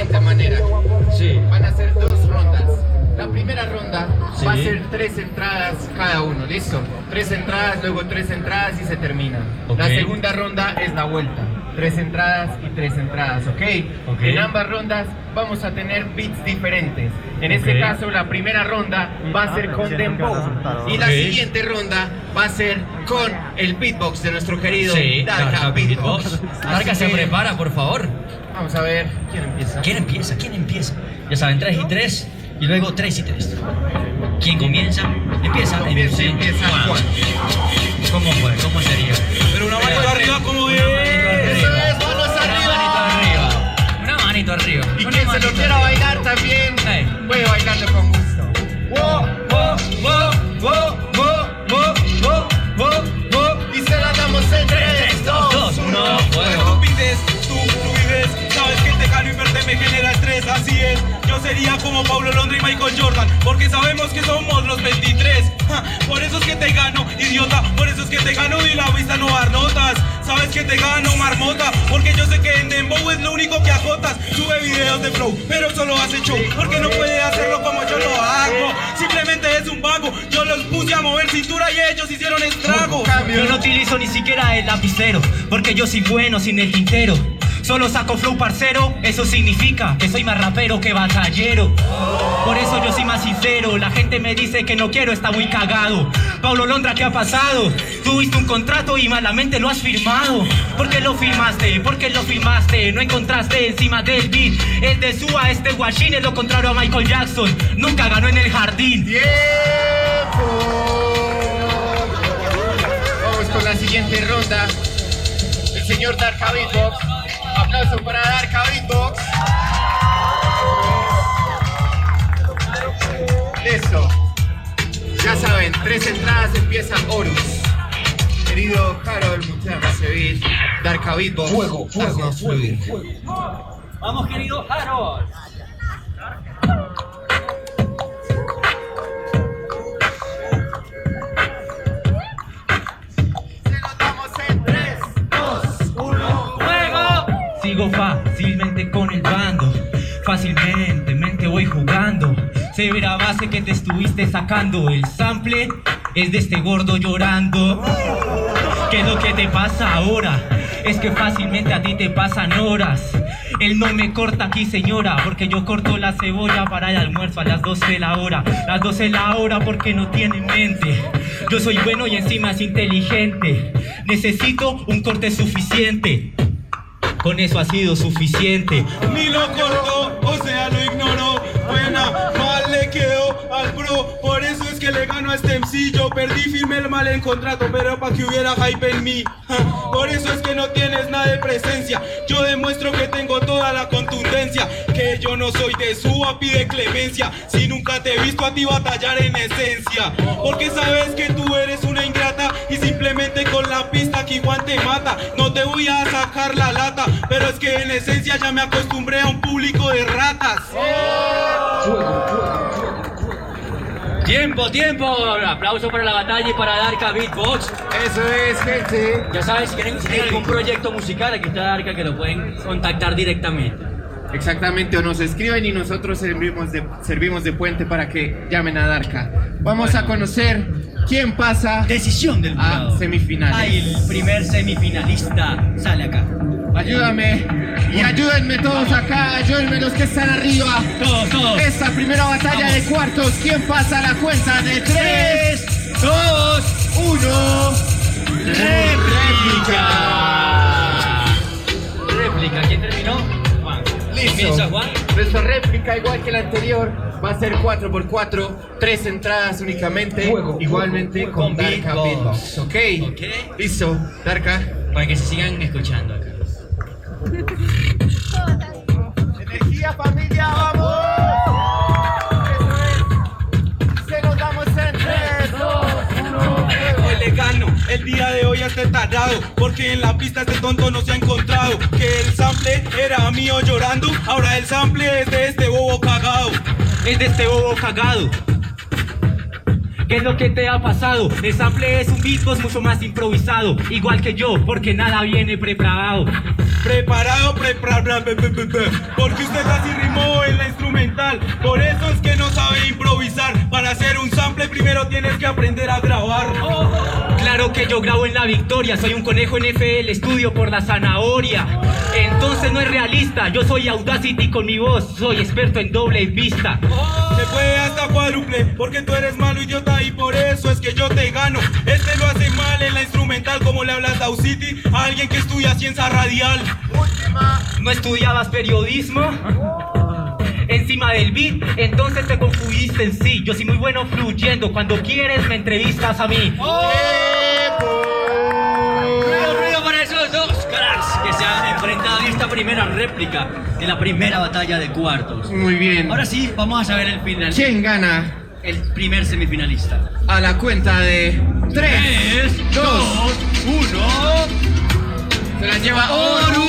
siguiente manera. Sí. Van a ser 2 rondas. La primera ronda Sí. va a ser 3 entradas cada uno, ¿listo? 3 entradas, luego 3 entradas y se termina. Ok. La segunda ronda es la vuelta. 3 entradas y 3 entradas, ¿ok? Ok. En ambas rondas vamos a tener beats diferentes. En este Ok. caso, la primera ronda va a ser con Dembow. Y la Ok. siguiente ronda va a ser con el beatbox de nuestro querido Sí, Darka Darka Beatbox. Beatbox. Darka Así se que prepara, por favor. Vamos a ver quién empieza. ¿Quién empieza? ¿Quién empieza? Ya saben, 3 y 3 y luego 3 y 3. ¿Quién comienza? Empieza. Empieza Juan. Juan. ¿Cómo fue? ¿Cómo sería? Pero una manito arriba, ¿cómo es? Eso es, manos Una arriba. manito arriba. Una manito arriba. Y Una quien se lo manito quiera arriba. bailar también, Hey. puede bailarlo con gusto. Wo, wo, wo, wo, wo, wo, wo, wo, wo. Y se la damos en 3, 2, 1. Fuego. Tú vives, sabes que te gano y verte me genera estrés, así es. Yo sería como Paulo Londra y Michael Jordan, porque sabemos que somos los 23. Ja, por eso es que te gano, idiota, por eso es que te gano y la vista no dar notas. Sabes que te gano, marmota, porque yo sé que en Dembow es lo único que acotas. Sube videos de flow, pero solo hace show, porque no puede hacerlo como yo lo hago. Simplemente es un vago, yo los puse a mover cintura y ellos hicieron estragos. Yo no utilizo ni siquiera el lapicero, porque yo soy bueno sin el tintero. Solo saco flow parcero, eso significa que soy más rapero que batallero. Por eso yo soy más sincero, la gente me dice que no quiero, está muy cagado. Paulo Londra, ¿qué ha pasado? Tuviste un contrato y malamente lo has firmado. ¿Por qué lo firmaste? ¿Por qué lo firmaste? No encontraste encima del beat. Es de Suá, este guachín es lo contrario a Michael Jackson. Nunca ganó en el jardín. ¡Tiempo! Vamos con la siguiente ronda. El señor Darka Beatbox. Aplauso para Darka Beatbox. Listo. Ya saben, 3 entradas empieza Horus. Querido Harold, muchas gracias. Darka Beatbox. Fuego, fuego, Haznos fluir. Vamos, querido Harold. Se nos damos en 3, 2, 1. Sigo fácilmente con el bando, fácilmente mente voy jugando. Severa base que te estuviste sacando, el sample es de este gordo llorando. ¿Qué es lo que te pasa ahora? Es que fácilmente a ti te pasan horas. Él no me corta aquí, señora, porque yo corto la cebolla para el almuerzo a las 12 de la hora. Las 12 de la hora porque no tiene mente. Yo soy bueno y encima es inteligente. Necesito un corte suficiente. Con eso ha sido suficiente. Ni lo cortó, o sea, lo ignoró. Buena, mal le quedó al bro. Por eso es que le gano a este MC. Yo perdí, firmé el mal en contrato, pero pa' que hubiera hype en mí. Ja, por eso es que no tienes nada de presencia. Yo demuestro que tengo toda la contundencia. Que yo no soy de Suá, pide clemencia. Si nunca te he visto a ti batallar en esencia. Porque sabes que tú eres una ingrata. Y simplemente con la pista que Juan te mata. No te voy a sacar la lata, pero es que en esencia ya me acostumbré a un público de ratas. Tiempo, tiempo. Aplauso para la batalla y para Darka Beatbox. Eso es, gente. Ya saben, si tienen algún proyecto musical, aquí está Darka que lo pueden contactar directamente. Exactamente, o nos escriben y nosotros servimos de puente para que llamen a Darka. Vamos a conocer quién pasa Decisión del a jurado. semifinales. Ay, el primer semifinalista sale acá. Ayúdame y ayúdenme todos acá, ayúdenme los que están arriba. Todos, todos. Esta primera batalla de cuartos, ¿quién pasa a la cuenta de 3, 2, 1? ¡Réplica! Réplica, ¿quién terminó? Juan. Listo. Comienza Juan. Nuestra réplica, igual que la anterior, va a ser 4x4, 3 entradas únicamente, igualmente con Con Darka beatbox. Beatbox. ¿Ok? Ok. Listo, Darka. Para que se sigan escuchando acá. Energía, familia, vamos. Eso es. Se nos damos en 3, 2, 1. Hoy le gano el día de hoy a este tarado, porque en la pista este tonto no se ha encontrado. Que el sample era mío llorando, ahora el sample es de este bobo cagado. Es de este bobo cagado. ¿Qué es lo que te ha pasado? El sample es un beatbox mucho más improvisado, igual que yo, porque nada viene preparado. Preparado, porque usted casi rimó en la instrumental. Por eso es que no sabe improvisar. Para hacer un sample primero tienes que aprender a grabar. Claro que yo grabo en la victoria, soy un conejo en FL, estudio por la zanahoria. Entonces no es realista, yo soy Audacity con mi voz, soy experto en doble vista. Se puede hasta cuádruple, porque tú eres malo idiota y por eso es que yo te gano. Este lo hace mal en la instrumental, como le hablas a Audacity a alguien que estudia ciencia radial. ¿No estudiabas periodismo? Encima del beat, entonces te confundiste en sí. Yo soy muy bueno fluyendo, cuando quieres me entrevistas a mí. Ruido para esos dos cracks que se han enfrentado en esta primera réplica de la primera batalla de cuartos. Muy bien. Ahora sí, vamos a saber el final. ¿Quién gana? El primer semifinalista. A la cuenta de 3, 2, 1. se la lleva Oru.